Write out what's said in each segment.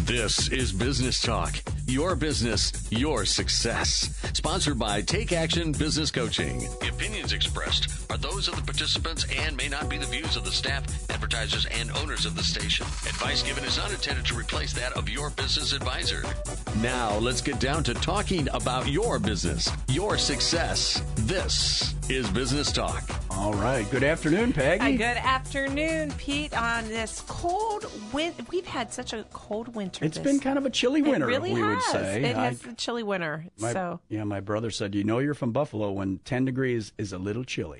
This is Business Talk, your business, your success. Sponsored by Take Action Business Coaching. The opinions expressed are those of the participants and may not be the views of the staff, advertisers, and owners of the station. Advice given is not intended to replace that of your business advisor. Now, let's get down to talking about your business, your success. This is Business Talk. All right. Good afternoon, Peggy. Good afternoon, Pete. On this cold winter, we've had such a cold winter. It's been kind of a chilly winter, it really we would has. say. It has a chilly winter. My brother said, you know you're from Buffalo when 10 degrees is a little chilly.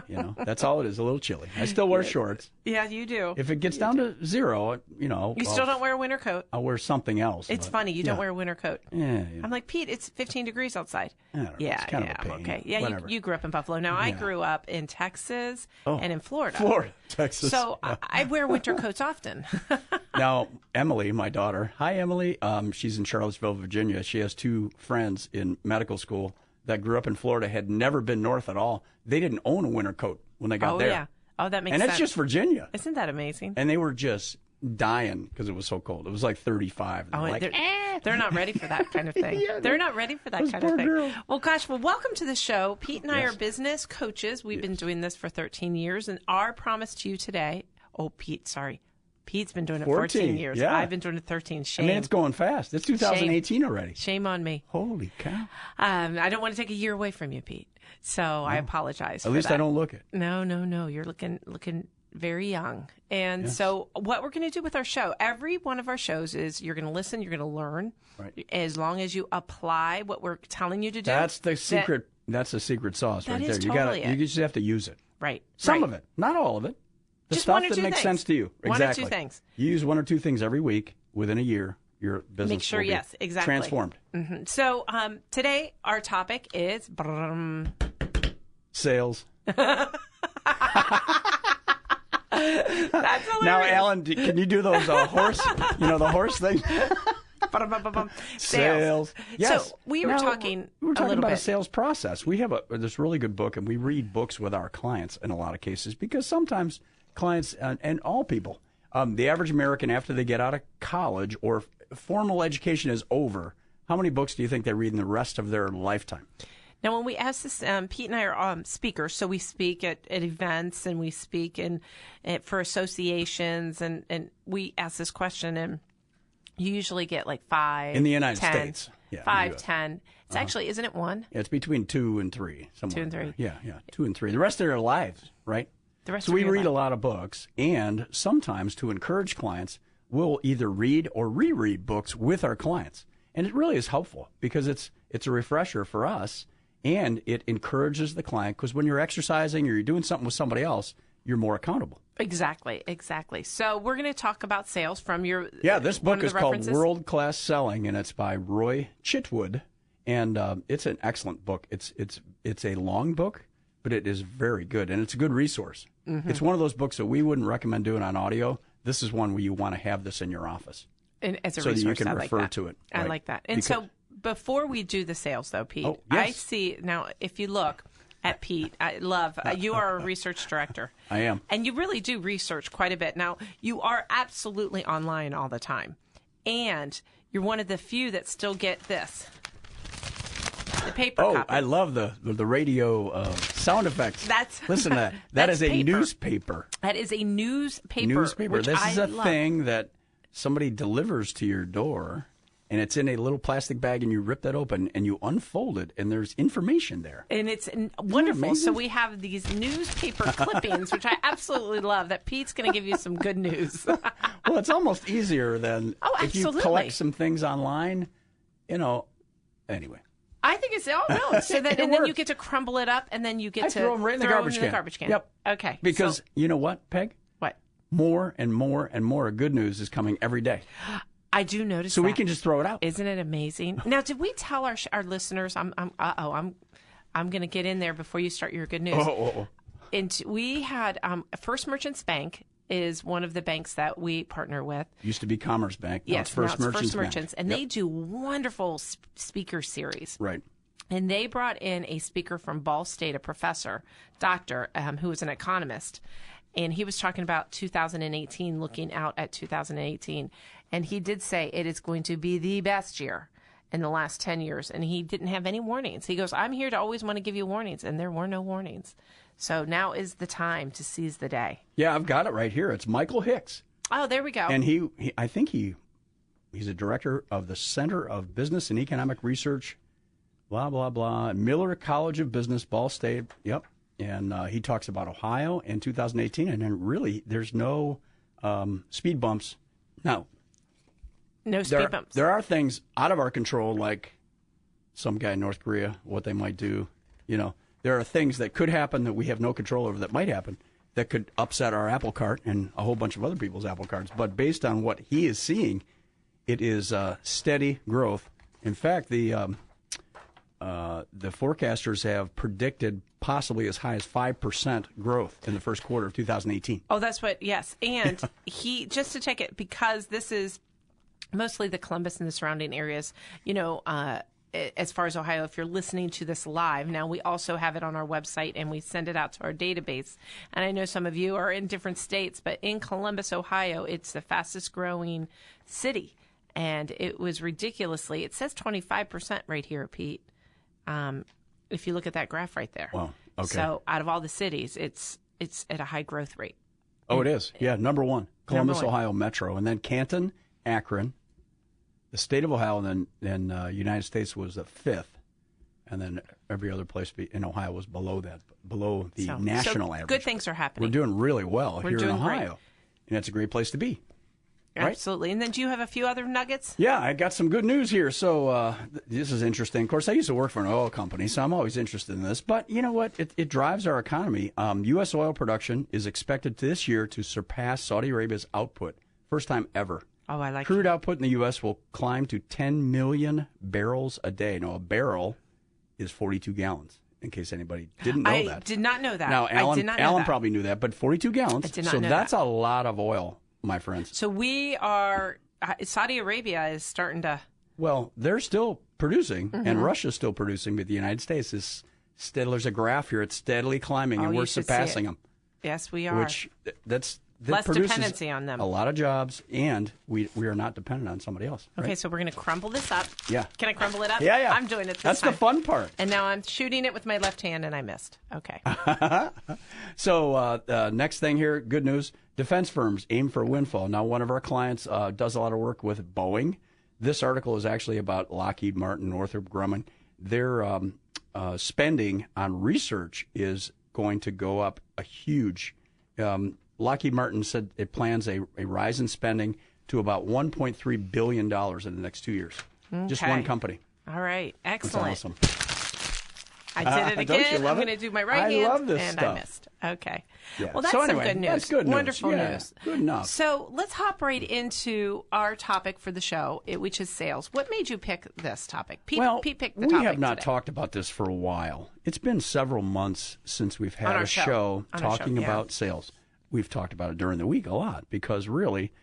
That's all it is, a little chilly. I still wear shorts. Yeah, you do. If it gets down to zero, You still don't wear a winter coat. I'll wear something else. It's funny, you don't wear a winter coat. Yeah. I'm like, Pete, it's 15 degrees outside. I don't know, it's kind of a pain. Okay. Yeah, you grew up in Buffalo. Now, I grew up in Texas and in Florida. Florida, Texas. So I wear winter coats often. Now, Emily, my daughter, hi, Emily. She's in Charlottesville, Virginia. She has two friends in medical school that grew up in Florida, had never been north at all. They didn't own a winter coat when they got there. Yeah. Oh, that makes sense. And it's sense. just Virginia. Isn't that amazing? And they were just dying because it was so cold. It was like 35. They're not ready for that kind of thing. They're not ready for that kind of thing. Girl. Well, gosh, welcome to the show. Pete and I are business coaches. We've been doing this for 13 years, and our promise to you today, Pete's been doing it 14 years. Yeah. I've been doing it 13. Shame. I mean, it's going fast. It's 2018 already. Shame on me. Holy cow. I don't want to take a year away from you, Pete. So I apologize. At least I don't look it. No. You're looking very young. And so what we're going to do with our show, every one of our shows is you're going to listen, you're going to learn. Right. As long as you apply what we're telling you to do. That's the secret. That's the secret sauce right there. You just have to use it. Right. Some of it, not all of it. The just stuff one or that two makes things. sense to you. Exactly. One or two things. You use one or two things every week. Within a year, your business Make sure, will be exactly. transformed. Mm-hmm. So today our topic is sales. That's hilarious. Now, Alan, can you do those horse? The horse thing. Sales. Yes. So we were talking about a sales process. We have this really good book, and we read books with our clients in a lot of cases because sometimes clients and all people, the average American, after they get out of college or formal education is over, how many books do you think they read in the rest of their lifetime? Now, when we ask this, Pete and I are speakers, so we speak at events and we speak for associations, and we ask this question, and you usually get like 5 in the United 10, States. Yeah, 5, 10. It's actually, isn't it 1? Yeah, it's between 2 and 3. 2 and 3. Yeah, 2 and 3. The rest of their lives, right? So we read a lot of books, and sometimes to encourage clients, we'll either read or reread books with our clients, and it really is helpful because it's a refresher for us. And it encourages the client because when you're exercising or you're doing something with somebody else, you're more accountable. Exactly. So we're going to talk about sales from your this book is called World Class Selling, and it's by Roy Chitwood, and it's an excellent book. It's a long book, but it is very good, and it's a good resource. Mm-hmm. It's one of those books that we wouldn't recommend doing on audio. This is one where you want to have this in your office, and as a so resource, that you can I refer like to it. Right? I like that, and so. Before we do the sales, though, Pete, I see now. If you look at Pete, I love you are a research director. I am, and you really do research quite a bit. Now, you are absolutely online all the time, and you're one of the few that still get this. The paper copy. I love the radio sound effects. Listen to that. That is a newspaper. That is a newspaper. This is a thing that somebody delivers to your door. And it's in a little plastic bag, and you rip that open, and you unfold it, and there's information there. And it's wonderful. So we have these newspaper clippings, which I absolutely love, that Pete's going to give you some good news. Well, it's almost easier than if you collect some things online, anyway. I think it's, so that, and then you get to crumble it up, and then you get to throw them right in the garbage can. Yep. Okay. Because you know what, Peg? What? More and more and more good news is coming every day. I do notice so that. We can just throw it out. Isn't it amazing? Now, did we tell our listeners? I'm going to get in there before you start your good news. And we had First Merchants Bank is one of the banks that we partner with. Used to be Commerce Bank. Now Yes, it's First Merchants Bank. And they do wonderful speaker series. Right. And they brought in a speaker from Ball State, a professor, doctor, who is an economist. And he was talking about 2018, looking out at 2018. And he did say it is going to be the best year in the last 10 years. And he didn't have any warnings. He goes, I'm here to always want to give you warnings. And there were no warnings. So now is the time to seize the day. Yeah, I've got it right here. It's Michael Hicks. Oh, there we go. And I think he's a director of the Center of Business and Economic Research, blah, blah, blah, Miller College of Business, Ball State. Yep. And he talks about Ohio in 2018. And then really, there's no speed bumps. No speed bumps. There are things out of our control, like some guy in North Korea, what they might do. You know, there are things that could happen that we have no control over that might happen that could upset our apple cart and a whole bunch of other people's apple carts. But based on what he is seeing, it is steady growth. In fact, the forecasters have predicted possibly as high as 5% growth in the first quarter of 2018. Oh, that's what, yes. And he, just to take it, because this is mostly the Columbus and the surrounding areas, you know, as far as Ohio, if you're listening to this live, now we also have it on our website and we send it out to our database. And I know some of you are in different states, but in Columbus, Ohio, it's the fastest growing city. And it was ridiculously, it says 25% right here, Pete. If you look at that graph right there. Wow. Okay. So out of all the cities, it's at a high growth rate. Oh, it is. Yeah, number one, Columbus, Ohio Metro. And then Canton, Akron, the state of Ohio, and then United States was the fifth. And then every other place in Ohio was below that, below the national average. Good things are happening. We're doing really well here in Ohio. Great. And it's a great place to be. Right? Absolutely. And then do you have a few other nuggets? Yeah, I got some good news here. So this is interesting. Of course, I used to work for an oil company, so I'm always interested in this. But you know what? It drives our economy. U.S. oil production is expected this year to surpass Saudi Arabia's output. First time ever. Oh, I like Crude output in the U.S. will climb to 10 million barrels a day. Now, a barrel is 42 gallons, in case anybody didn't know that. I did not know that. Now, I did not know Alan that. Probably knew that, but 42 gallons. I did not know that's a lot of oil, my friends. So we are, Saudi Arabia is starting to. Well, they're still producing, and Russia's still producing, but the United States is steady. There's a graph here. It's steadily climbing, and we're surpassing them. Yes, we are. Which, that less produces dependency on them. A lot of jobs, and we are not dependent on somebody else. Right? Okay, so we're going to crumble this up. Yeah. Can I crumble it up? Yeah. I'm doing it this That's time. the fun part. And now I'm shooting it with my left hand, and I missed. Okay. So next thing here, good news. Defense firms aim for a windfall. Now, one of our clients does a lot of work with Boeing. This article is actually about Lockheed Martin, Northrop Grumman. Their spending on research is going to go up a huge. Lockheed Martin said it plans a rise in spending to about $1.3 billion in the next 2 years. Okay. Just one company. All right. Excellent. That's awesome. I did it again. I'm going to do my right hand. I love this stuff. I missed. Okay. Yeah. Well, that's so anyway, some good news. That's good news. Wonderful news. Good enough. So let's hop right into our topic for the show, which is sales. What made you pick this topic? Pete picked the topic we have not today. talked about this for a while. It's been several months since we've had a show talking about sales. We've talked about it during the week a lot because really,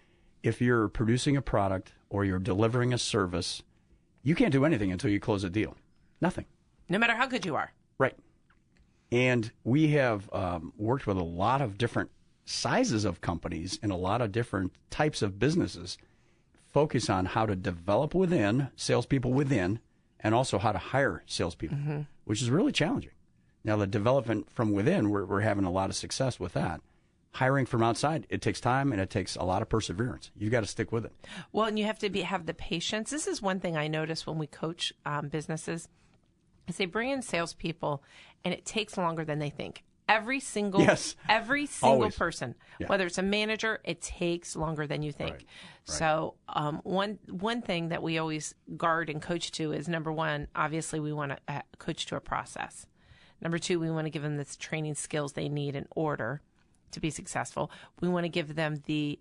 if you're producing a product or you're delivering a service, you can't do anything until you close a deal. Nothing. No matter how good you are. Right. And we have worked with a lot of different sizes of companies and a lot of different types of businesses, focus on how to develop salespeople within, and also how to hire salespeople, which is really challenging. Now, the development from within, we're having a lot of success with that. Hiring from outside, it takes time and it takes a lot of perseverance. You've got to stick with it. Well, and you have to have the patience. This is one thing I notice when we coach businesses is they bring in salespeople and it takes longer than they think. Every single person, whether it's a manager, it takes longer than you think. Right. So one thing that we always guard and coach to is, number one, obviously we want to coach to a process. Number two, we want to give them the training skills they need in order to be successful. We want to give them the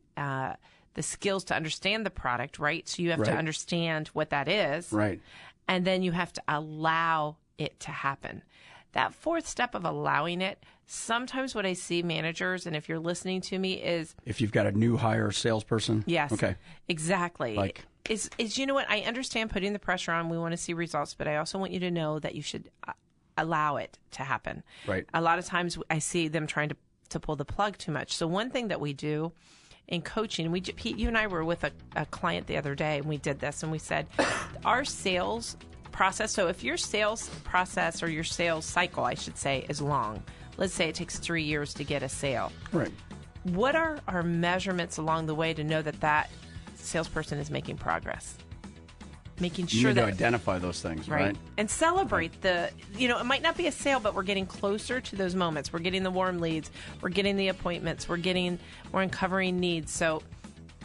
skills to understand the product, right? So you have to understand what that is. Right. And then you have to allow it to happen. That fourth step of allowing it, sometimes what I see managers, and if you're listening to me, is... If you've got a new hire salesperson? Yes. Okay. Exactly. Is you know what? I understand putting the pressure on. We want to see results, but I also want you to know that you should allow it to happen. Right. A lot of times I see them trying to to pull the plug too much. So one thing that we do in coaching, Pete, you and I were with a client the other day, and we did this, and we said, our sales process, so if your sales process or your sales cycle, I should say, is long, let's say it takes 3 years to get a sale. Right. What are our measurements along the way to know that salesperson is making progress? Making sure you need to identify those things, right? And celebrate it might not be a sale, but we're getting closer to those moments. We're getting the warm leads. We're getting the appointments. We're uncovering needs. So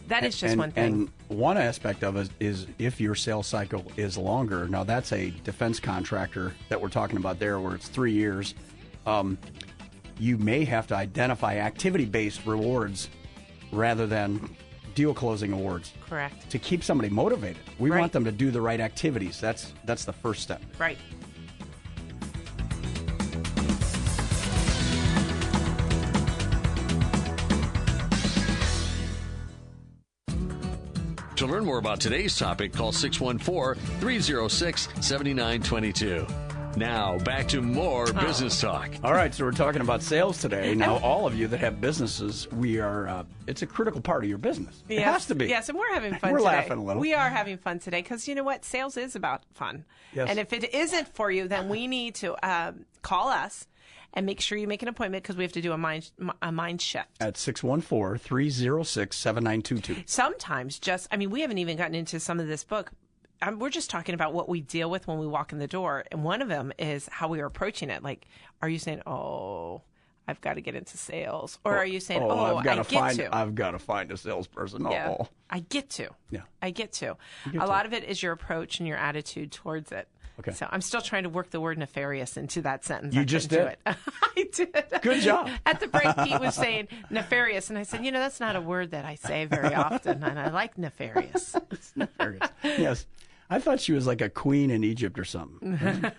that is just one thing. And one aspect of it is if your sales cycle is longer. Now, that's a defense contractor that we're talking about there, where it's 3 years. You may have to identify activity-based rewards rather than deal closing awards. Correct. To keep somebody motivated. We want them to do the right activities. That's the first step. Right. To learn more about today's topic, call 614-306-7922. Now, back to more business talk. All right, so we're talking about sales today. Now, all of you that have businesses, we are, it's a critical part of your business. It has to be. Yes, and we're having fun we're today. Laughing a little. We are having fun today because you know what? Sales is about fun. Yes. And if it isn't for you, then we need to call us and make sure you make an appointment because we have to do a mind shift. At 614-306-7922. Sometimes we haven't even gotten into some of this book. We're just talking about what we deal with when we walk in the door. And one of them is how we are approaching it. Like, are you saying, I've got to get into sales? Or are you saying, I've got to find a salesperson. Yeah, I get to. Yeah. I get to. A lot of it is your approach and your attitude towards it. Okay. So I'm still trying to work the word nefarious into that sentence. You just did. I did. Good job. At the break, Pete was saying nefarious, and I said, that's not a word that I say very often, and I like nefarious. It's nefarious. Yes. I thought she was like a queen in Egypt or something.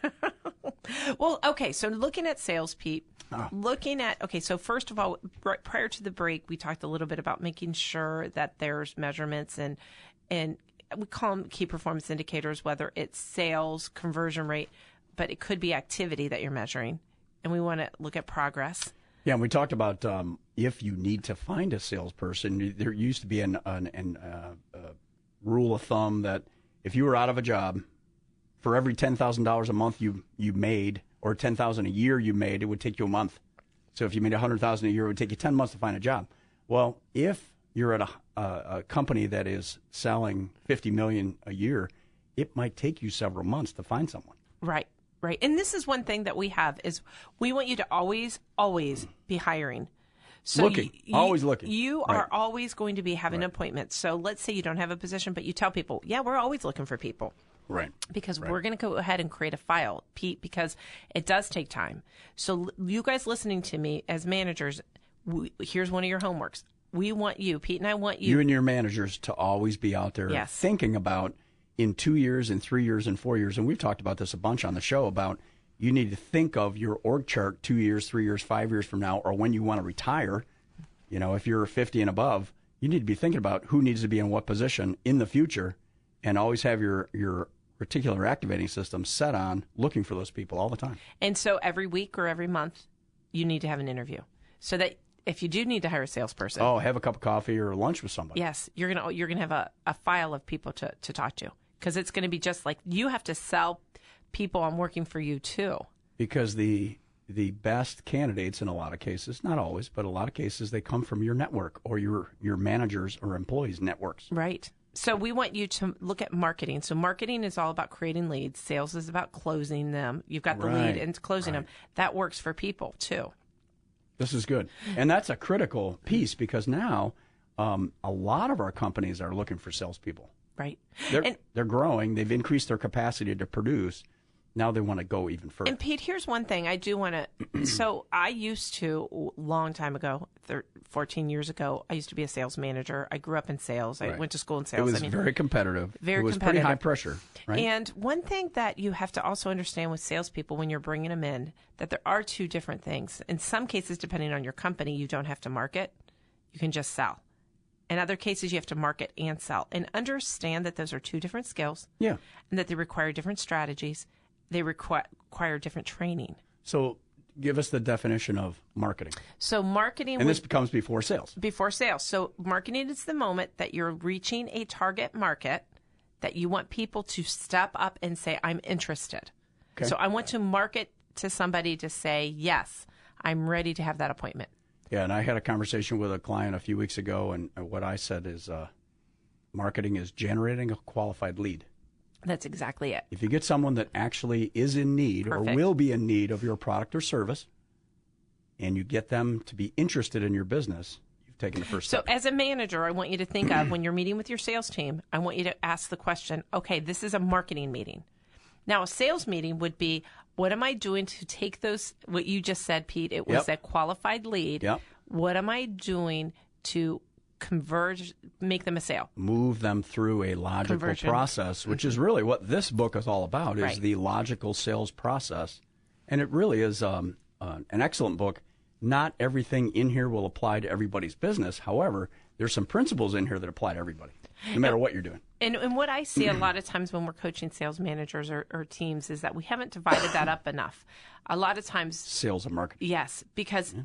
Well, okay, so looking at sales, Pete, so first of all, prior to the break, we talked a little bit about making sure that there's measurements and we call them key performance indicators, whether it's sales, conversion rate, but it could be activity that you're measuring. And we want to look at progress. Yeah, and we talked about if you need to find a salesperson, there used to be a rule of thumb that if you were out of a job, for every $10,000 a month you made, or $10,000 a year you made, it would take you a month. So if you made $100,000 a year, it would take you 10 months to find a job. Well, if you're at a company that is selling $50 million a year, it might take you several months to find someone. Right. And this is one thing that we have is we want you to always be hiring. So always looking. You are always going to be having appointments. So let's say you don't have a position, but you tell people, we're always looking for people. Right. Because we're going to go ahead and create a file, Pete, because it does take time. So you guys listening to me as managers, here's one of your homeworks. We want you, Pete and I want you. You and your managers to always be out there thinking about in 2 years and 3 years and 4 years. And we've talked about this a bunch on the show about you need to think of your org chart 2 years, 3 years, 5 years from now, or when you want to retire. If you're 50 and above, you need to be thinking about who needs to be in what position in the future and always have your reticular activating system set on looking for those people all the time. And so every week or every month, you need to have an interview so that if you do need to hire a salesperson. Have a cup of coffee or lunch with somebody. Yes, you're gonna have a file of people to talk to because it's going to be just like you have to sell people on working for you too. Because the best candidates in a lot of cases, not always, but a lot of cases, they come from your network or your managers or employees' networks. Right. So we want you to look at marketing. So marketing is all about creating leads. Sales is about closing them. You've got the lead and closing them. That works for people too. This is good. And that's a critical piece because now a lot of our companies are looking for salespeople. Right. They're growing. They've increased their capacity to produce. Now they want to go even further. And Pete, here's one thing I do want to. So I used to, a long time ago, 14 years ago, I used to be a sales manager. I grew up in sales. I went to school in sales. It was very competitive. Very competitive. It was pretty high pressure. Right? And one thing that you have to also understand with salespeople when you're bringing them in, that there are two different things. In some cases, depending on your company, you don't have to market. You can just sell. In other cases, you have to market and sell. And understand that those are two different skills. Yeah. And that they require different strategies. They require different training. So give us the definition of marketing. So marketing... And this becomes before sales. Before sales. So marketing is the moment that you're reaching a target market that you want people to step up and say, I'm interested. Okay. So I want to market to somebody to say, yes, I'm ready to have that appointment. Yeah, and I had a conversation with a client a few weeks ago, and what I said is marketing is generating a qualified lead. That's exactly it. If you get someone that actually is in need or will be in need of your product or service, and you get them to be interested in your business, you've taken the first step. So as a manager, I want you to think of when you're meeting with your sales team, I want you to ask the question, okay, this is a marketing meeting. Now, a sales meeting would be, what am I doing to take those, what you just said, Pete, it was a qualified lead. Yep. What am I doing to converge, make them a sale? Move them through a logical process, which is really what this book is all about, is the logical sales process. And it really is an excellent book. Not everything in here will apply to everybody's business. However, there's some principles in here that apply to everybody, no matter what you're doing. And what I see a lot of times when we're coaching sales managers or teams is that we haven't divided that up enough. A lot of times... Sales and marketing. Yes, because... Yeah.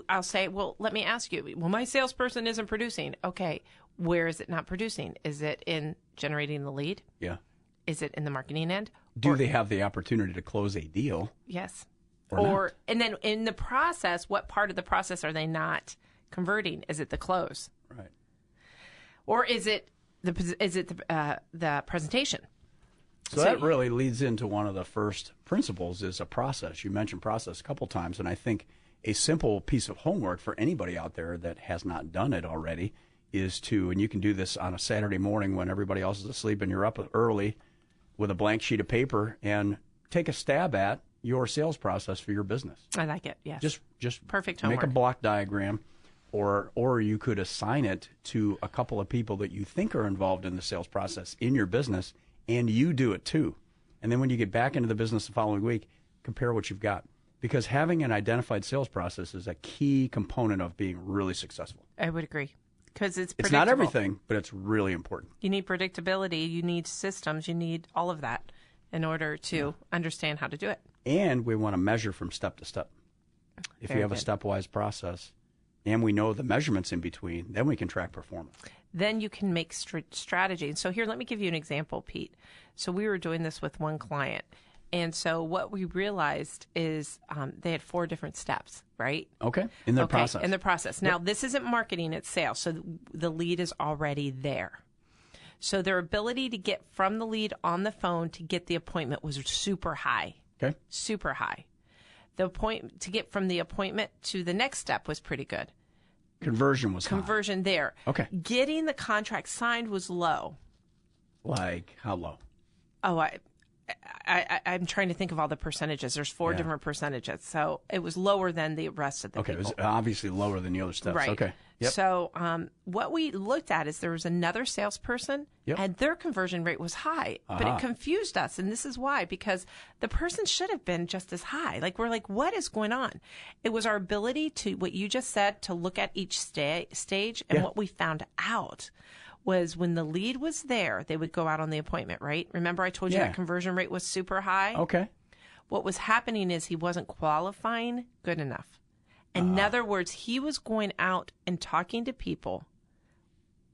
I'll say, well, let me ask you, well, my salesperson isn't producing. Okay, where is it not producing? Is it in generating the lead? Yeah. Is it in the marketing end? Do they have the opportunity to close a deal? Yes. Or and then in the process, what part of the process are they not converting? Is it the close? Right. Or is it the presentation? So that really leads into one of the first principles is a process. You mentioned process a couple times, and I think a simple piece of homework for anybody out there that has not done it already is to, and you can do this on a Saturday morning when everybody else is asleep and you're up early with a blank sheet of paper, and take a stab at your sales process for your business. I like it, yes. Just perfect homework. Make a block diagram, or you could assign it to a couple of people that you think are involved in the sales process in your business, and you do it too. And then when you get back into the business the following week, compare what you've got. Because having an identified sales process is a key component of being really successful. I would agree. Because it's predictable. It's not everything, but it's really important. You need predictability. You need systems. You need all of that in order to understand how to do it. And we want to measure from step to step. If you have a stepwise process and we know the measurements in between, then we can track performance. Then you can make strategy. So here, let me give you an example, Pete. So we were doing this with one client. And so what we realized is they had 4 different steps, right? Okay. In their process. In the process. Now, this isn't marketing, it's sales. So the lead is already there. So their ability to get from the lead on the phone to get the appointment was super high. Okay. Super high. The point to get from the appointment to the next step was pretty good. Conversion was Conversion high. There. Okay. Getting the contract signed was low. Like how low? Oh, I'm trying to think of all the percentages. There's 4 different percentages. So it was lower than the rest of the people. Okay, it was obviously lower than the other steps. Right. Okay. Yep. So what we looked at is there was another salesperson, and their conversion rate was high. But it confused us, and this is why. Because the person should have been just as high. Like, we're like, what is going on? It was our ability to, what you just said, to look at each stage. And what we found out was when the lead was there, they would go out on the appointment, right? Remember I told you that conversion rate was super high? Okay. What was happening is he wasn't qualifying good enough. In other words, he was going out and talking to people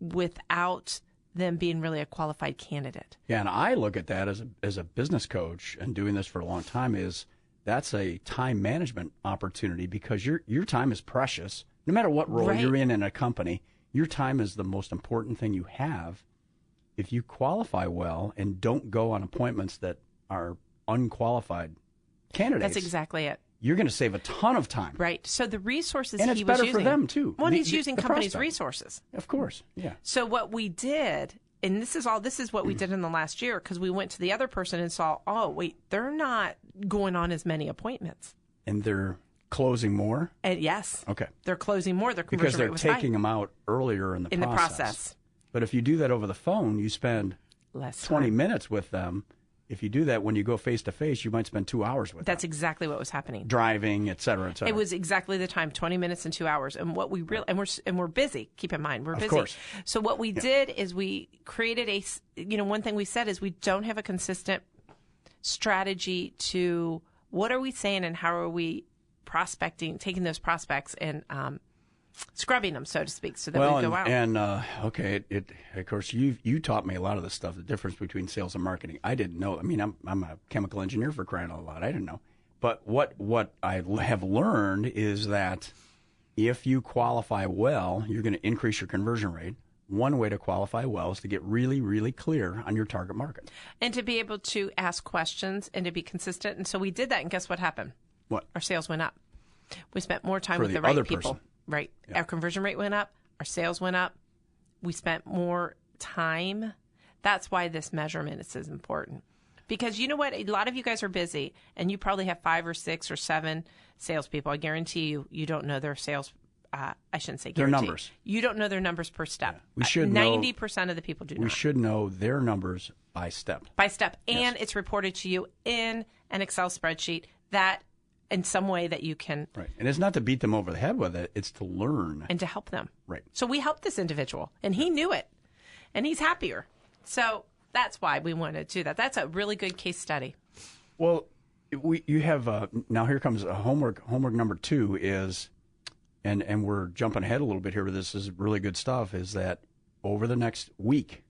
without them being really a qualified candidate. Yeah, and I look at that as a business coach, and doing this for a long time, is that's a time management opportunity, because your time is precious. No matter what role you're in a company, your time is the most important thing you have. If you qualify well and don't go on appointments that are unqualified candidates. That's exactly it. You're going to save a ton of time. Right. So the resources and he was using. And it's better for them, too. Well, he's using companies' resources. Of course, yeah. So what we did, and this is what we did in the last year, because we went to the other person and saw, oh, wait, they're not going on as many appointments. And they're closing more? Yes. Okay. They're closing more. Their conversion rate was high. Because they're taking them out earlier in the process. But if you do that over the phone, you spend less 20 minutes with them. If you do that when you go face-to-face, you might spend 2 hours with them. That's exactly what was happening. Driving, et cetera, et cetera. It was exactly the time, 20 minutes and 2 hours. And what we really, and we're busy. Keep in mind, we're busy. Of course. So what we did is we created one thing we said is we don't have a consistent strategy to what are we saying and how are we prospecting, taking those prospects and scrubbing them, so to speak, so that we go out. And okay, of course you taught me a lot of this stuff, the difference between sales and marketing. I didn't know. I mean, I'm a chemical engineer, for crying out loud. I didn't know. But what I have learned is that if you qualify well, you're going to increase your conversion rate. One way to qualify well is to get really, really clear on your target market. And to be able to ask questions and to be consistent. And so we did that, and guess what happened? What? Our sales went up. We spent more time with the right people. Person. Right. Yeah. Our conversion rate went up. Our sales went up. We spent more time. That's why this measurement is important. Because you know what? A lot of you guys are busy, and you probably have 5 or 6 or 7 salespeople. I guarantee you don't know their sales. I shouldn't say guarantee. Their numbers. You don't know their numbers per step. Yeah. We should 90% of the people do not. We should know their numbers by step. By step. And it's reported to you in an Excel spreadsheet that in some way that you can. Right. And it's not to beat them over the head with it. It's to learn. And to help them. Right. So we helped this individual, and he knew it, and he's happier. So that's why we wanted to do that. That's a really good case study. Well, you have now here comes a homework. Homework number 2 is, and we're jumping ahead a little bit here, but this is really good stuff, is that over the next week,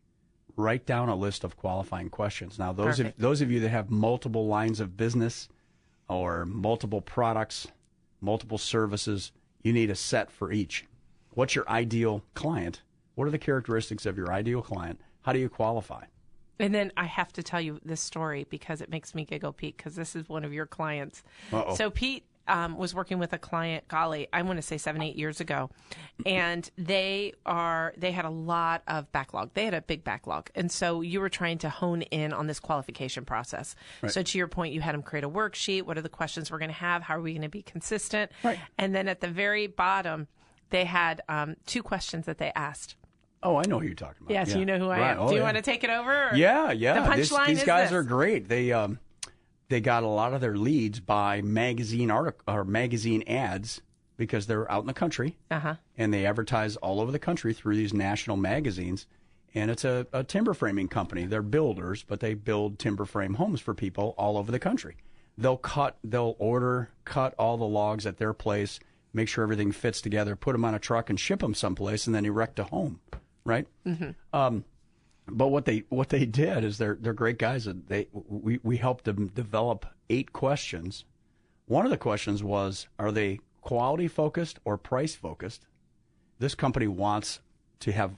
write down a list of qualifying questions. Now, those of you that have multiple lines of business or multiple products, multiple services, you need a set for each. What's your ideal client? What are the characteristics of your ideal client? How do you qualify? And then I have to tell you this story because it makes me giggle, Pete, because this is one of your clients. Uh-oh. So Pete was working with a client, golly, I want to say 7-8 years ago, and they had a lot of backlog. They had a big backlog, and so you were trying to hone in on this qualification process. Right. So to your point, you had them create a worksheet. What are the questions we're going to have? How are we going to be consistent? Right. And then at the very bottom, they had 2 questions that they asked. Oh, I know who you're talking about. Yes, yeah. You know who I am. Oh, Do you want to take it over? Or? Yeah. The punchline These is guys this. are great. They got a lot of their leads by magazine ads because they're out in the country, and they advertise all over the country through these national magazines. And it's a timber framing company. They're builders, but they build timber frame homes for people all over the country. They'll cut all the logs at their place, make sure everything fits together, put them on a truck, and ship them someplace, and then erect a home. Right. Mm-hmm. But what they did is they're great guys. We helped them develop 8 questions. One of the questions was, are they quality focused or price focused? This company wants to have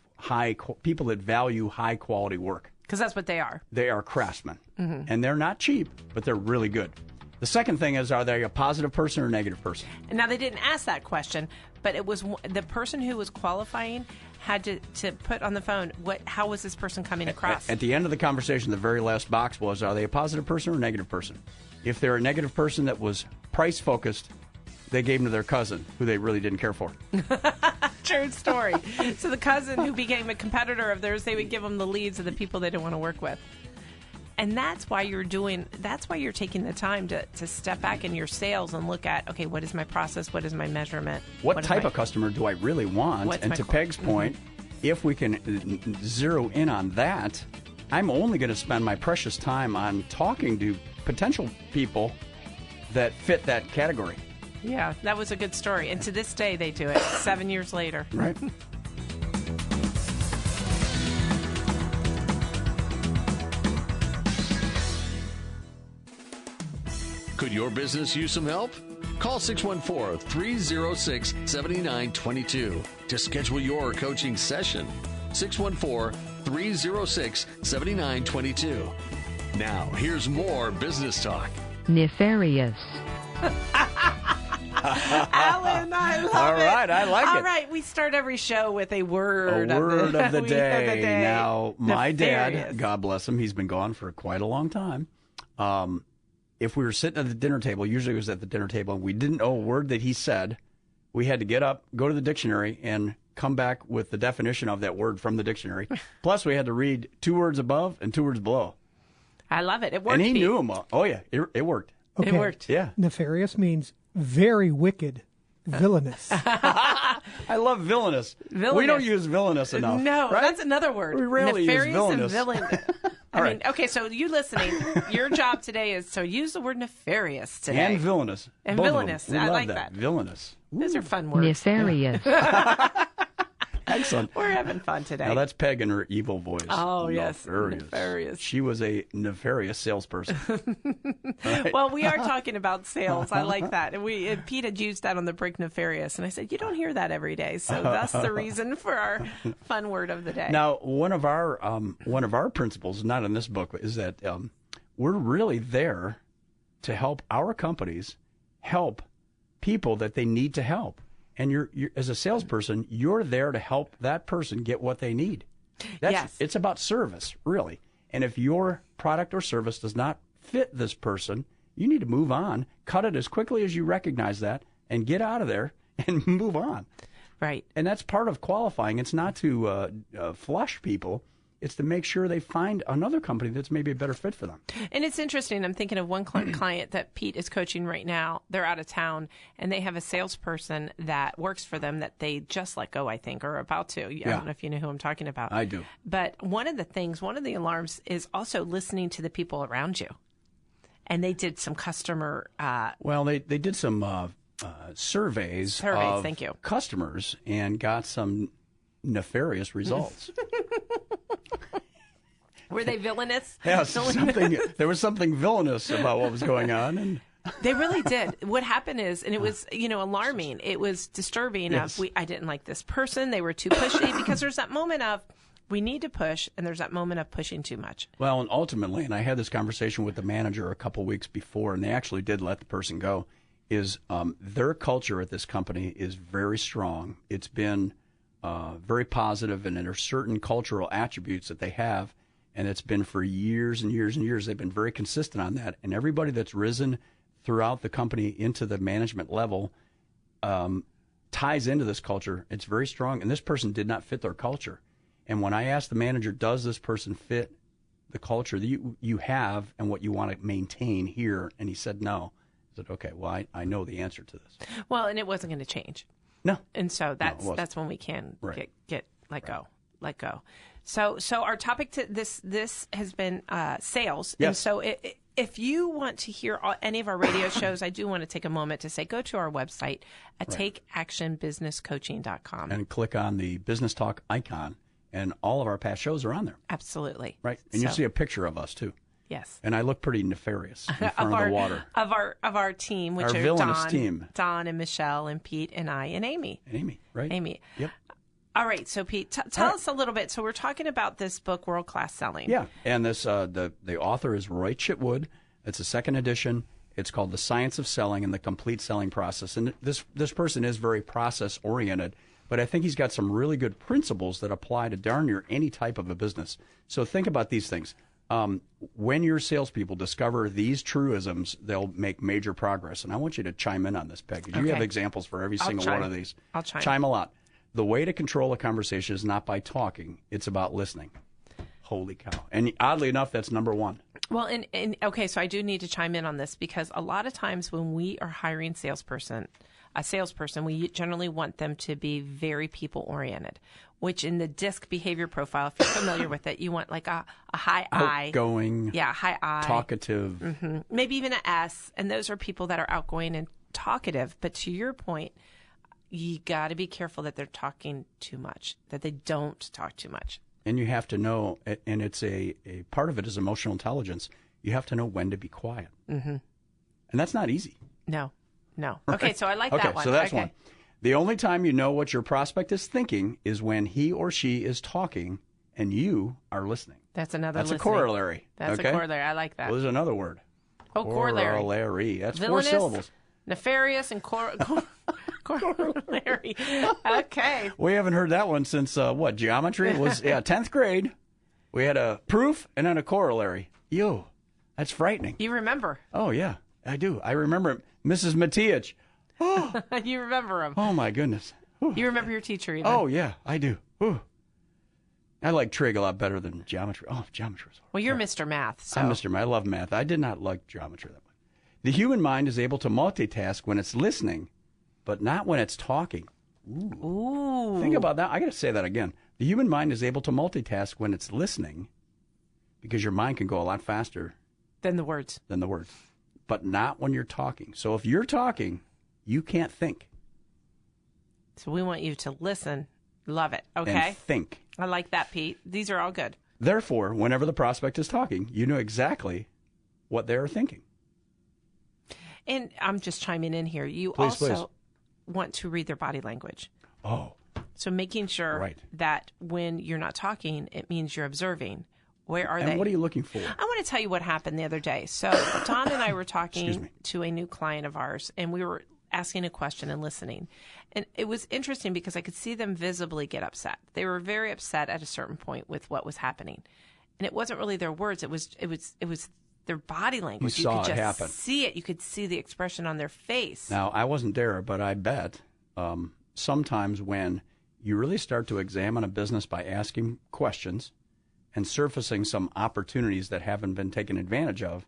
people that value high quality work. Because that's what they are. They are craftsmen, and they're not cheap, but they're really good. The second thing is, are they a positive person or a negative person? And now they didn't ask that question, but it was the person who was qualifying had to put on the phone, how was this person coming across? At the end of the conversation, the very last box was, are they a positive person or a negative person? If they're a negative person that was price-focused, they gave them to their cousin, who they really didn't care for. True story. So the cousin who became a competitor of theirs, they would give them the leads of the people they didn't want to work with. And that's why you're taking the time to step back in your sales and look at, okay, what is my process? What is my measurement? What type of customer do I really want? And to Peg's point, if we can zero in on that, I'm only going to spend my precious time on talking to potential people that fit that category. Yeah, that was a good story. And to this day, they do it 7 years later. Right. Could your business use some help? Call 614-306-7922 to schedule your coaching session. 614-306-7922. Now, here's more business talk. Nefarious. Alan, I love it. All right, I like it. All right, we start every show with a word of the day. Now, my Nefarious. dad, God bless him, he's been gone for quite a long time. If we were sitting at the dinner table, usually it was at the dinner table, and we didn't know a word that he said, we had to get up, go to the dictionary, and come back with the definition of that word from the dictionary. Plus, we had to read 2 words above and 2 words below. I love it. It worked. And he knew them all. Oh, yeah, it worked. Okay. It worked. Yeah. Nefarious means very wicked, villainous. I love villainous. We don't use villainous enough. No, right? that's another word. We rarely use Nefarious villainous. and villain. Okay, so you listening, your job today is to use the word nefarious today. And villainous. And Both villainous. I like that. that. Villainous. Ooh. Those are fun words. Nefarious. Excellent. We're having fun today. Now, that's Peg in her evil voice. Oh, yes. Nefarious. She was a nefarious salesperson. Right? Well, we are talking about sales. I like that. And Pete had used that on the break, nefarious. And I said, you don't hear that every day. So that's the reason for our fun word of the day. Now, one of our principles, not in this book, is that we're really there to help our companies help people that they need to help. And you're as a salesperson, you're there to help that person get what they need. Yes. It's about service, really. And if your product or service does not fit this person, you need to move on, cut it as quickly as you recognize that, and get out of there and move on. Right. And that's part of qualifying. It's not to flush people. It's to make sure they find another company that's maybe a better fit for them. And it's interesting. I'm thinking of one client that Pete is coaching right now. They're out of town, and they have a salesperson that works for them that they just let go, I think, or about to. I don't know if you know who I'm talking about. I do. But one of the alarms is also listening to the people around you. And they did some customer... well, they did some surveys of thank you. Customers and got some nefarious results. Were they villainous? Yes, there was something villainous about what was going on. And they really did. What happened is, and it was, alarming. It was disturbing. Yes. I didn't like this person. They were too pushy, because there's that moment of we need to push, and there's that moment of pushing too much. Well, and ultimately, and I had this conversation with the manager a couple weeks before, and they actually did let the person go, is their culture at this company is very strong. It's been very positive, and there are certain cultural attributes that they have. And it's been for years and years and years. They've been very consistent on that. And everybody that's risen throughout the company into the management level ties into this culture. It's very strong. And this person did not fit their culture. And when I asked the manager, does this person fit the culture that you have and what you want to maintain here? And he said no. I said, okay, well, I know the answer to this. Well, and it wasn't going to change. No. And so that's when we can get let go. Let go. So our topic to this has been sales. Yes. And so if you want to hear any of our radio shows, I do want to take a moment to say go to our website at takeactionbusinesscoaching.com. And click on the Business Talk icon, and all of our past shows are on there. Absolutely. Right. And you see a picture of us, too. Yes. And I look pretty nefarious in front of the water. Of our team, which our are villainous team. Don and Michelle and Pete and I and Amy. And Amy, right? Amy. Yep. All right, so Pete, tell us a little bit. So we're talking about this book, World Class Selling. Yeah, and this the author is Roy Chitwood. It's a second edition. It's called The Science of Selling and the Complete Selling Process. And this person is very process oriented, but I think he's got some really good principles that apply to darn near any type of a business. So think about these things. When your salespeople discover these truisms, they'll make major progress. And I want you to chime in on this, Peg, because you have examples for every single one of these. I'll chime. Chime a lot. The way to control a conversation is not by talking. It's about listening. Holy cow. And oddly enough, that's number one. Well, and okay, so I do need to chime in on this, because a lot of times when we are hiring a salesperson, we generally want them to be very people-oriented, which in the DISC behavior profile, if you're familiar with it, you want like a high I. Outgoing. Yeah, high I. Talkative. Mm-hmm. Maybe even an S. And those are people that are outgoing and talkative. But to your point, you got to be careful that they're talking too much, that they don't talk too much. And you have to know, and it's a part of it is emotional intelligence. You have to know when to be quiet. Mm-hmm. And that's not easy. No. Okay, so I like that one. Okay, so that's one. The only time you know what your prospect is thinking is when he or she is talking and you are listening. That's another That's listening. A corollary. That's a corollary. I like that. Well, there's another word. Oh, corollary. Corollary. That's Villainous, 4 syllables. Nefarious and corollary. Okay. We haven't heard that one since, geometry? It was 10th grade. We had a proof and then a corollary. Yo, that's frightening. You remember. Oh, yeah, I do. I remember Mrs. Matiich. Oh. You remember him. Oh, my goodness. Ooh. You remember your teacher even. Oh, yeah, I do. Ooh. I like trig a lot better than geometry. Oh, geometry was horrible. Well, you're Mr. Math. So. I'm Mr. Math. I love math. I did not like geometry that much. The human mind is able to multitask when it's listening, but not when it's talking. Ooh. Think about that. I got to say that again. The human mind is able to multitask when it's listening, because your mind can go a lot faster than the words. But not when you're talking. So if you're talking, you can't think. So we want you to listen. Love it. Okay. And think. I like that, Pete. These are all good. Therefore, whenever the prospect is talking, you know exactly what they're thinking. And I'm just chiming in here. You please want to read their body language. Oh. So making sure that when you're not talking, it means you're observing. Where are they? And what are you looking for? I want to tell you what happened the other day. So Don and I were talking to a new client of ours, and we were asking a question and listening. And it was interesting because I could see them visibly get upset. They were very upset at a certain point with what was happening. And it wasn't really their words. It was their body language. You saw could it happen. See it. You could see the expression on their face. Now, I wasn't there, but I bet sometimes when you really start to examine a business by asking questions and surfacing some opportunities that haven't been taken advantage of,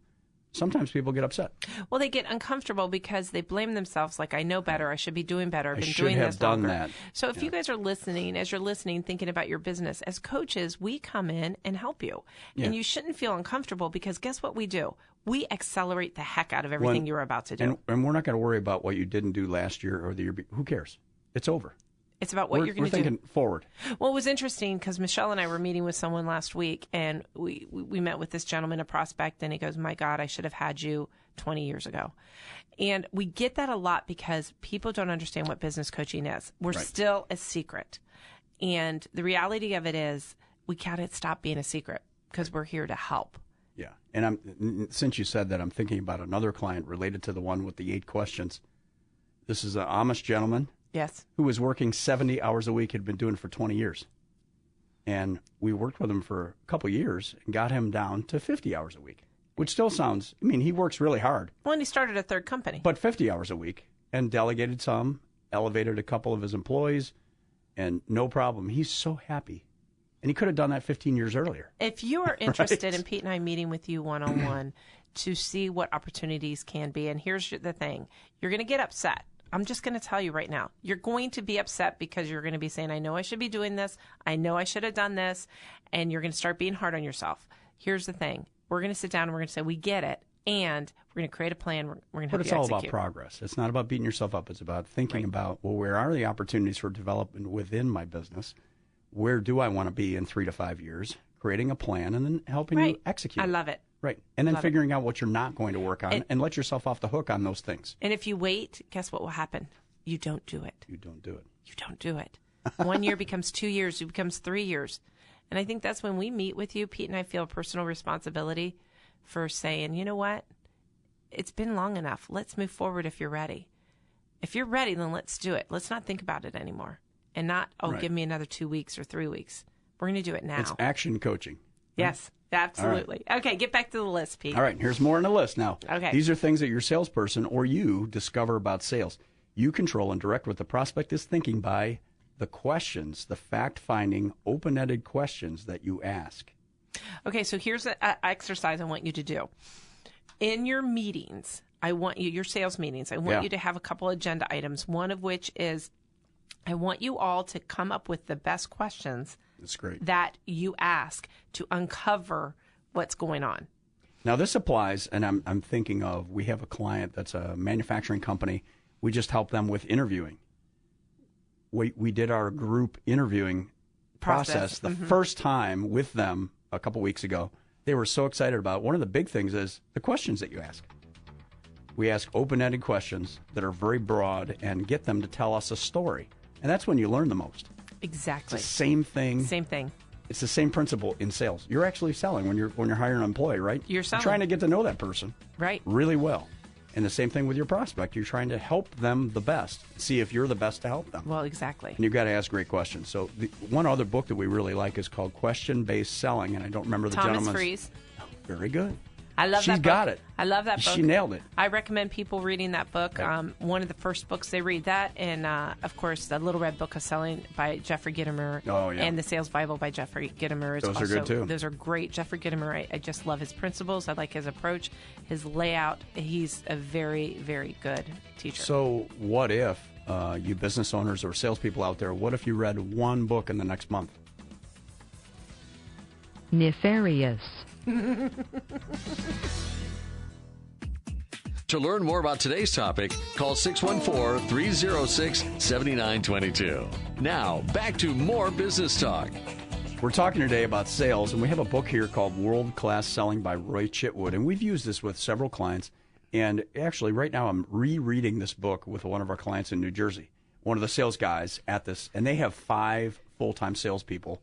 sometimes people get upset. Well, they get uncomfortable because they blame themselves like, I know better, I should be doing better, I've been doing this done longer. That. So if you guys are listening, as you're listening, thinking about your business, as coaches, we come in and help you. And you shouldn't feel uncomfortable because guess what we do? We accelerate the heck out of everything you're about to do. And we're not going to worry about what you didn't do last year or the year before. Who cares? It's over. It's about what you're going to do. We're thinking forward. Well, it was interesting because Michelle and I were meeting with someone last week, and we met with this gentleman, a prospect, and he goes, my God, I should have had you 20 years ago. And we get that a lot because people don't understand what business coaching is. We're still a secret. And the reality of it is we got to stop being a secret because we're here to help. Yeah. And since you said that, I'm thinking about another client related to the one with the 8 questions. This is an Amish gentleman. Yes. Who was working 70 hours a week, had been doing it for 20 years. And we worked with him for a couple of years and got him down to 50 hours a week, which still sounds, I mean, he works really hard. Well, and he started a third company. But 50 hours a week and delegated some, elevated a couple of his employees, and no problem. He's so happy. And he could have done that 15 years earlier. If you are interested in Pete and I meeting with you one-on-one to see what opportunities can be, and here's the thing, you're going to get upset. I'm just going to tell you right now, you're going to be upset because you're going to be saying, I know I should be doing this. I know I should have done this. And you're going to start being hard on yourself. Here's the thing. We're going to sit down and we're going to say, we get it. And we're going to create a plan. We're going to help you execute. But it's all about progress. It's not about beating yourself up. It's about thinking about, well, where are the opportunities for development within my business? Where do I want to be in 3 to 5 years? Creating a plan and then helping you execute. I love it. Right. And then figuring out what you're not going to work on and let yourself off the hook on those things. And if you wait, guess what will happen? You don't do it. You don't do it. You don't do it. 1 year becomes 2 years. It becomes 3 years. And I think that's when we meet with you, Pete and I feel a personal responsibility for saying, you know what? It's been long enough. Let's move forward if you're ready. If you're ready, then let's do it. Let's not think about it anymore. And not, give me another 2 weeks or 3 weeks. We're going to do it now. It's action coaching. Yes. Absolutely. Right. Okay, get back to the list, Pete. All right, here's more on the list now. Okay. These are things that your salesperson or you discover about sales. You control and direct what the prospect is thinking by the questions, the fact-finding, open-ended questions that you ask. Okay, so here's an exercise I want you to do. In your meetings, your sales meetings, I want you to have a couple agenda items, one of which is I want you all to come up with the best questions That's great. that you ask to uncover what's going on. Now, this applies, and I'm thinking of, we have a client that's a manufacturing company. We just help them with interviewing. We did our group interviewing process the first time with them a couple weeks ago. They were so excited about it. One of the big things is the questions that you ask. We ask open-ended questions that are very broad and get them to tell us a story. And that's when you learn the most. Exactly. It's the same thing. Same thing. It's the same principle in sales. You're actually selling when you're hiring an employee, right? You're selling. You're trying to get to know that person really well. And the same thing with your prospect. You're trying to help them the best. See if you're the best to help them. Well, exactly. And you've got to ask great questions. So one other book that we really like is called Question-Based Selling, and I don't remember the gentleman's. Thomas Freeze. Oh, very good. I love that book. She's got it. I love that book. She nailed it. I recommend people reading that book. Right. One of the first books they read that, and of course, the Little Red Book of Selling by Jeffrey Gitomer. Oh, yeah. And the Sales Bible by Jeffrey Gitomer. Those are good, too. Those are great. Jeffrey Gitomer, I just love his principles. I like his approach, his layout. He's a very, very good teacher. So what if, you business owners or salespeople out there, what if you read one book in the next month? Nefarious. To learn more about today's topic, call 614-306-7922. Now, back to more business talk. We're talking today about sales, and we have a book here called World Class Selling by Roy Chitwood, and we've used this with several clients. And actually, right now, I'm rereading this book with one of our clients in New Jersey, one of the sales guys at this, and they have 5 full-time salespeople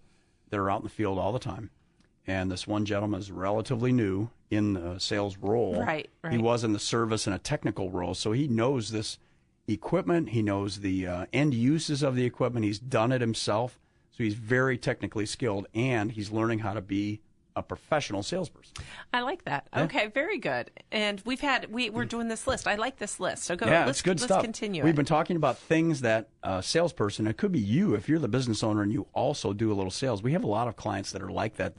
that are out in the field all the time. And this one gentleman is relatively new in the sales role. Right. He was in the service and a technical role, so he knows this equipment. He knows the end uses of the equipment. He's done it himself, so he's very technically skilled, and he's learning how to be a professional salesperson. I like that. Yeah. Okay, very good. And we're doing this list. I like this list. So go. Yeah, it's good stuff. Let's continue. We've been talking about things that a salesperson, it could be you if you're the business owner and you also do a little sales. We have a lot of clients that are like that.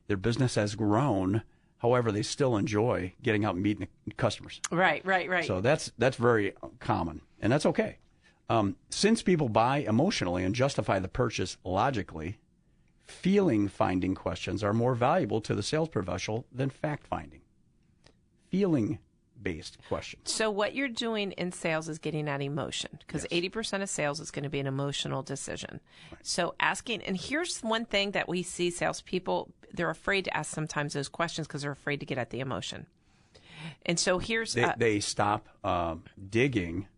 Their business has grown. However, they still enjoy getting out and meeting customers. Right. So that's very common, and that's okay. Since people buy emotionally and justify the purchase logically, feeling-finding questions are more valuable to the sales professional than fact-finding. Feeling-based questions. So what you're doing in sales is getting at emotion, because 80% of sales is going to be an emotional decision. Right. So asking, and here's one thing that we see salespeople, they're afraid to ask sometimes those questions because they're afraid to get at the emotion. And so here's... They stop digging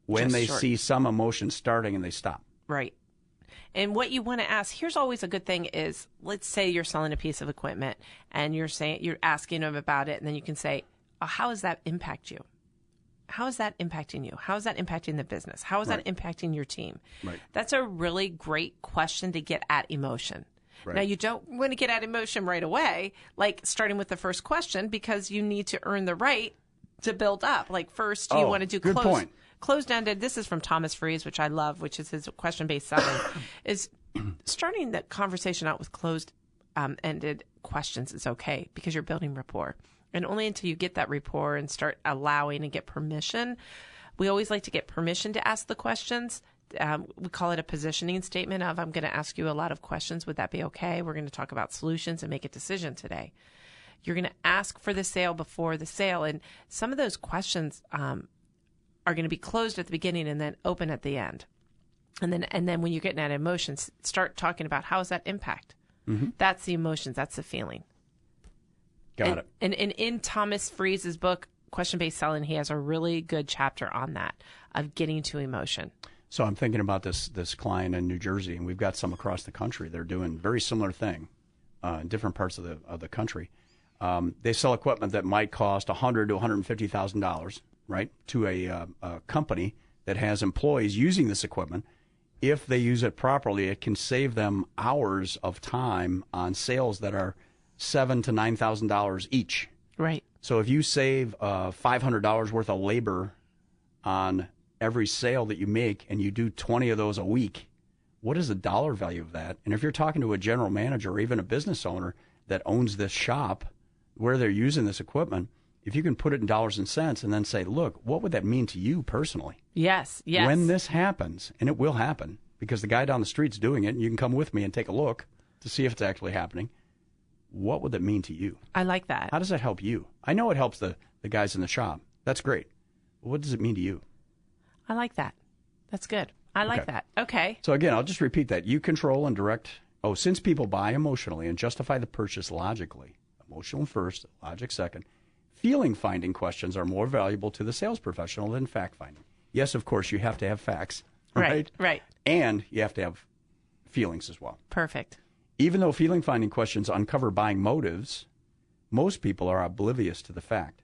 when they see some emotion starting, and they stop. Right. And what you want to ask, here's always a good thing is, let's say you're selling a piece of equipment and you're asking them about it, and then you can say, how does that impact you? How is that impacting you? How is that impacting the business? How is that impacting your team? Right. That's a really great question to get at emotion. Right. Now, you don't want to get at emotion right away, like starting with the first question, because you need to earn the right to build up. Like first, you want to do good point. Closed-ended, this is from Thomas Freeze, which I love, which is his question-based selling, is starting the conversation out with closed-ended questions is okay because you're building rapport. And only until you get that rapport and start allowing and get permission. We always like to get permission to ask the questions. We call it a positioning statement of, I'm going to ask you a lot of questions. Would that be okay? We're going to talk about solutions and make a decision today. You're going to ask for the sale before the sale. And some of those questions are going to be closed at the beginning and then open at the end. And then when you're getting at emotions, start talking about how does that impact? Mm-hmm. That's the emotions. That's the feeling. Got it. And in Thomas Freeze's book, Question-Based Selling, he has a really good chapter on that, of getting to emotion. So I'm thinking about this client in New Jersey, and we've got some across the country. They're doing very similar thing in different parts of the country. They sell equipment that might cost $100,000 to $150,000. Right, to a company that has employees using this equipment. If they use it properly, it can save them hours of time on sales that are $7,000 to $9,000 each. Right. So if you save $500 worth of labor on every sale that you make, and you do 20 of those a week, what is the dollar value of that? And if you're talking to a general manager or even a business owner that owns this shop where they're using this equipment, if you can put it in dollars and cents and then say, look, what would that mean to you personally? Yes. When this happens, and it will happen, because the guy down the street's doing it, and you can come with me and take a look to see if it's actually happening. What would that mean to you? I like that. How does that help you? I know it helps the guys in the shop. That's great. But what does it mean to you? I like that. That's good. I like that. Okay. So again, I'll just repeat that. You control and direct. Since people buy emotionally and justify the purchase logically, emotional first, logic second, feeling-finding questions are more valuable to the sales professional than fact-finding. Yes, of course, you have to have facts, right? Right. And you have to have feelings as well. Perfect. Even though feeling-finding questions uncover buying motives, most people are oblivious to the fact.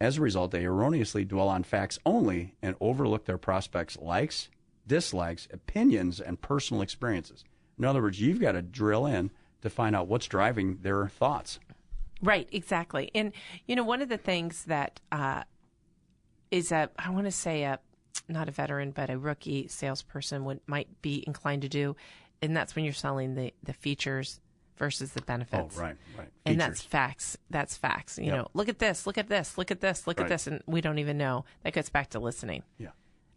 As a result, they erroneously dwell on facts only and overlook their prospects' likes, dislikes, opinions, and personal experiences. In other words, you've got to drill in to find out what's driving their thoughts. Right, exactly. And, one of the things that is I want to say not a veteran, but a rookie salesperson might be inclined to do, and that's when you're selling the features versus the benefits. Oh, right. And Features. that's facts. That's facts. You know, look at this, look at this, look at this, look at this, and we don't even know. That gets back to listening. Yeah.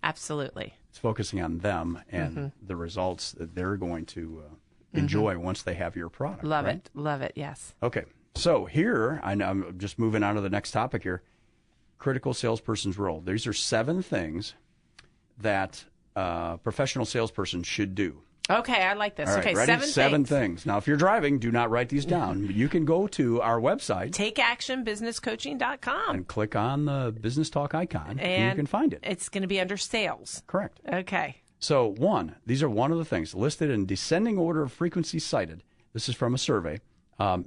Absolutely. It's focusing on them and the results that they're going to enjoy once they have your product. Love it. Yes. Okay. So here, I'm just moving on to the next topic here. Critical salesperson's role. These are 7 things that a professional salesperson should do. Okay, I like this. All right, okay, ready? 7 things. Now, if you're driving, do not write these down. You can go to our website. TakeActionBusinessCoaching.com. And click on the Business Talk icon, and you can find it. It's going to be under sales. Correct. Okay. So, these are one of the things listed in descending order of frequency cited. This is from a survey.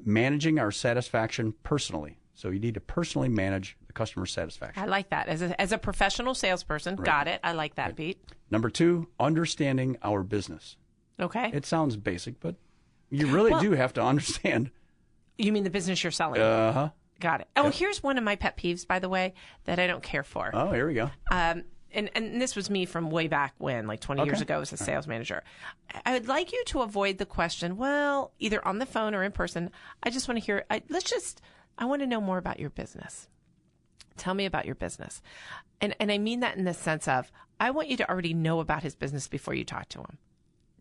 Managing our satisfaction personally. So you need to personally manage the customer satisfaction. I like that. As a professional salesperson, right. Got it. I like that, Pete. Number 2, understanding our business. Okay. It sounds basic, but you really do have to understand. You mean the business you're selling? Uh-huh. Got it. Oh, Here's one of my pet peeves, by the way, that I don't care for. Oh, here we go. And this was me from way back when, like 20 years ago as a sales manager. I would like you to avoid the question, well, either on the phone or in person, I just want to hear, I want to know more about your business. Tell me about your business. And I mean that in the sense of, I want you to already know about his business before you talk to him.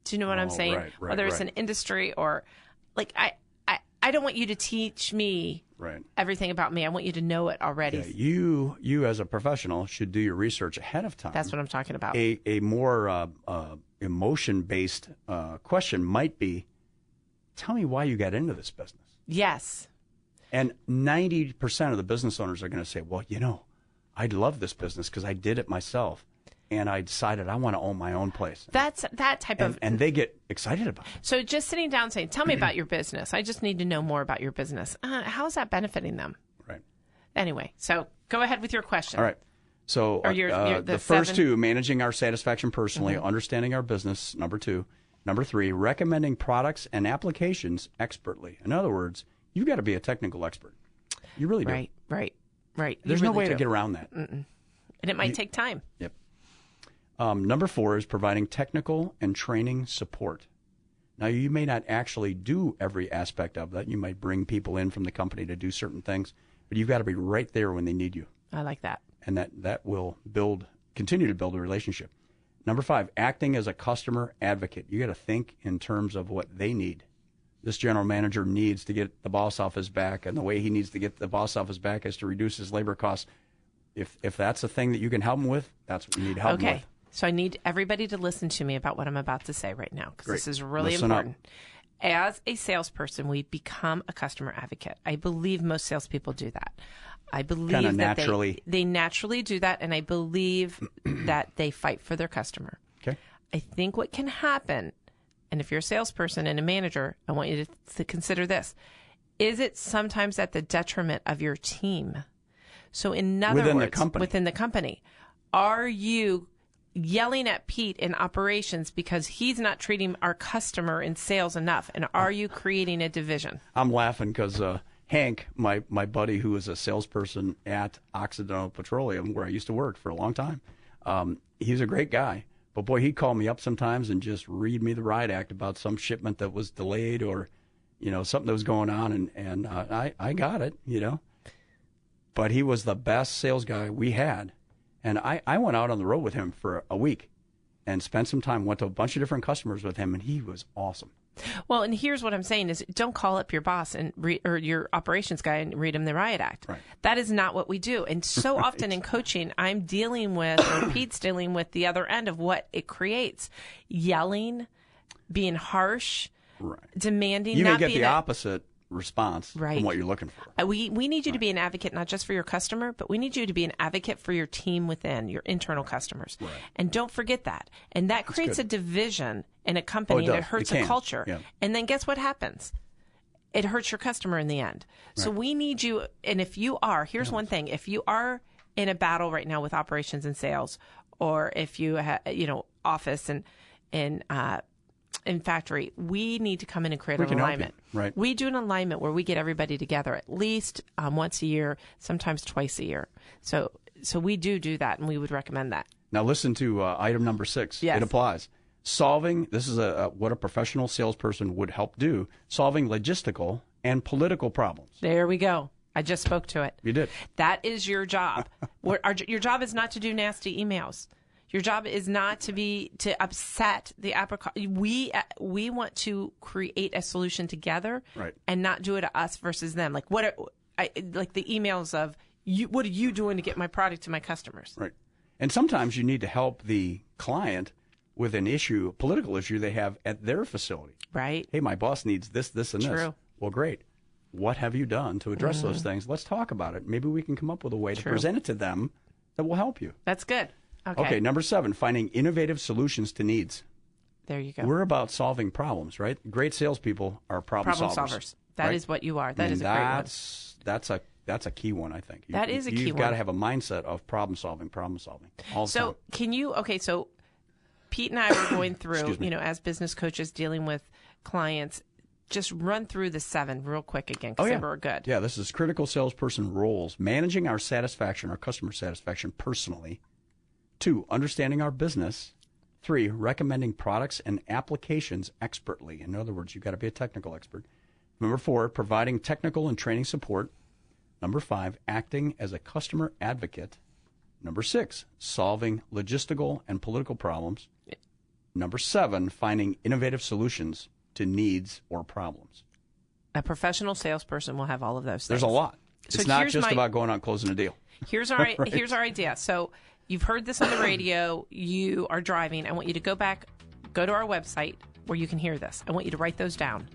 Do you know what I'm saying? Right, whether it's an industry or, like, I don't want you to teach me everything about me. I want you to know it already. Yeah, you as a professional should do your research ahead of time. That's what I'm talking about. A more emotion-based question might be, tell me why you got into this business. Yes. And 90% of the business owners are going to say, well, I love this business because I did it myself. And I decided I want to own my own place. That's that type of... And they get excited about it. So just sitting down saying, tell me about your business. I just need to know more about your business. How is that benefiting them? Right. Anyway, so go ahead with your question. All right. So the first 2, managing our satisfaction personally, understanding our business, number 2. Number 3, recommending products and applications expertly. In other words, you've got to be a technical expert. You really do. Right. There's no way to get around that. And it might take time. Yep. Number 4 is providing technical and training support. Now, you may not actually do every aspect of that. You might bring people in from the company to do certain things, but you've got to be right there when they need you. I like that. And that will continue to build a relationship. Number 5, acting as a customer advocate. You got to think in terms of what they need. This general manager needs to get the boss off his back, and the way he needs to get the boss off his back is to reduce his labor costs. If that's a thing that you can help him with, that's what you need help him with. So I need everybody to listen to me about what I'm about to say right now, because this is really important. As a salesperson, we become a customer advocate. I believe most salespeople do that. I believe that naturally. They naturally do that, and I believe that they fight for their customer. Okay. I think what can happen, and if you're a salesperson and a manager, I want you to consider this. Is it sometimes at the detriment of your team? So in other words, within the company, are you yelling at Pete in operations because he's not treating our customer in sales enough? And are you creating a division? I'm laughing because Hank, my buddy who was a salesperson at Occidental Petroleum, where I used to work for a long time, he's a great guy. But, boy, he'd call me up sometimes and just read me the riot act about some shipment that was delayed or, something that was going on. And I got it, But he was the best sales guy we had. And I went out on the road with him for a week and spent some time, went to a bunch of different customers with him, and he was awesome. Well, and here's what I'm saying is don't call up your boss or your operations guy and read him the riot act. Right. That is not what we do. And so often in coaching, I'm dealing with, or Pete's dealing with the other end of what it creates. Yelling, being harsh, demanding. You may get the opposite response from what you're looking for. We need you to be an advocate, not just for your customer, but we need you to be an advocate for your team within, your internal customers. Right. And don't forget that. And that creates a division in a company, and it hurts a culture. Yeah. And then guess what happens? It hurts your customer in the end. So we need you, and if you are, here's one thing, if you are in a battle right now with operations and sales, or if you have, office and in factory, we need to come in and create an alignment. Right. We do an alignment where we get everybody together at least once a year, sometimes twice a year. So we do that, and we would recommend that. Now listen to item number 6. Yes. It applies. Solving, this is what a professional salesperson would help do, solving logistical and political problems. There we go. I just spoke to it. You did. That is your job. Your job is not to do nasty emails. Your job is not to upset the apricot. We want to create a solution together, right, and not do it to us versus them. Like like the emails of what are you doing to get my product to my customers? Right. And sometimes you need to help the client with an issue, a political issue they have at their facility. Right. Hey, my boss needs this, this, and this. Well, great. What have you done to address those things? Let's talk about it. Maybe we can come up with a way to present it to them that will help you. That's good. Okay, number 7, finding innovative solutions to needs. There you go. We're about solving problems, right? Great salespeople are problem solvers. That is what you are. That is a great one. That's a key one, I think. That is a key one. You've got to have a mindset of problem solving all the time. Can you, so Pete and I were going through, as business coaches dealing with clients, just run through the 7 real quick again, because they were good. Yeah, this is critical salesperson roles. Managing our customer satisfaction personally. 2, understanding our business. 3, recommending products and applications expertly. In other words, you've got to be a technical expert. Number 4, providing technical and training support. Number 5, acting as a customer advocate. Number 6, solving logistical and political problems. Number 7, finding innovative solutions to needs or problems. A professional salesperson will have all of those things. There's a lot. It's not just about going out and closing a deal. Here's our idea. So you've heard this on the radio. You are driving. I want you to go to our website where you can hear this. I want you to write those down.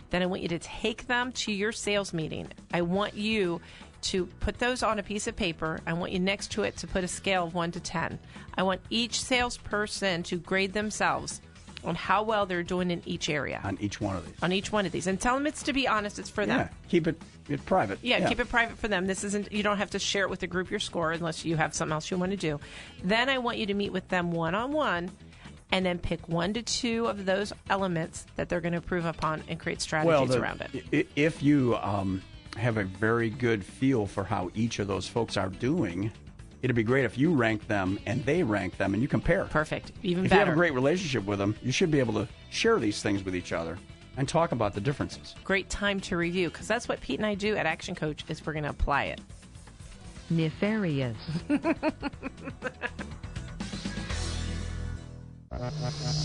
Then I want you to take them to your sales meeting. I want you to put those on a piece of paper. I want you next to it to put a scale of 1 to 10. I want each salesperson to grade themselves on how well they're doing in each area. On each one of these. And tell them it's to be honest, it's for them. Yeah, keep it private. Yeah, keep it private for them. This isn't, you don't have to share it with the group your score unless you have something else you want to do. Then I want you to meet with them one-on-one and then pick 1 to 2 of those elements that they're going to improve upon and create strategies around it. If you have a very good feel for how each of those folks are doing, it'd be great if you rank them and they rank them and you compare. Perfect. Even better. If you have a great relationship with them, you should be able to share these things with each other and talk about the differences. Great time to review, because that's what Pete and I do at Action Coach, is we're going to apply it. Nefarious.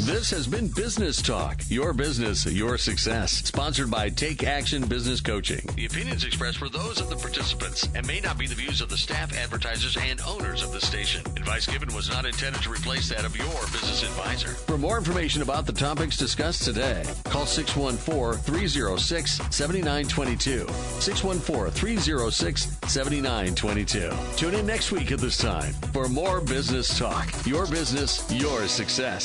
This has been Business Talk, your business, your success. Sponsored by Take Action Business Coaching. The opinions expressed were those of the participants and may not be the views of the staff, advertisers, and owners of the station. Advice given was not intended to replace that of your business advisor. For more information about the topics discussed today, call 614-306-7922. 614-306-7922. Tune in next week at this time for more Business Talk, your business, your success.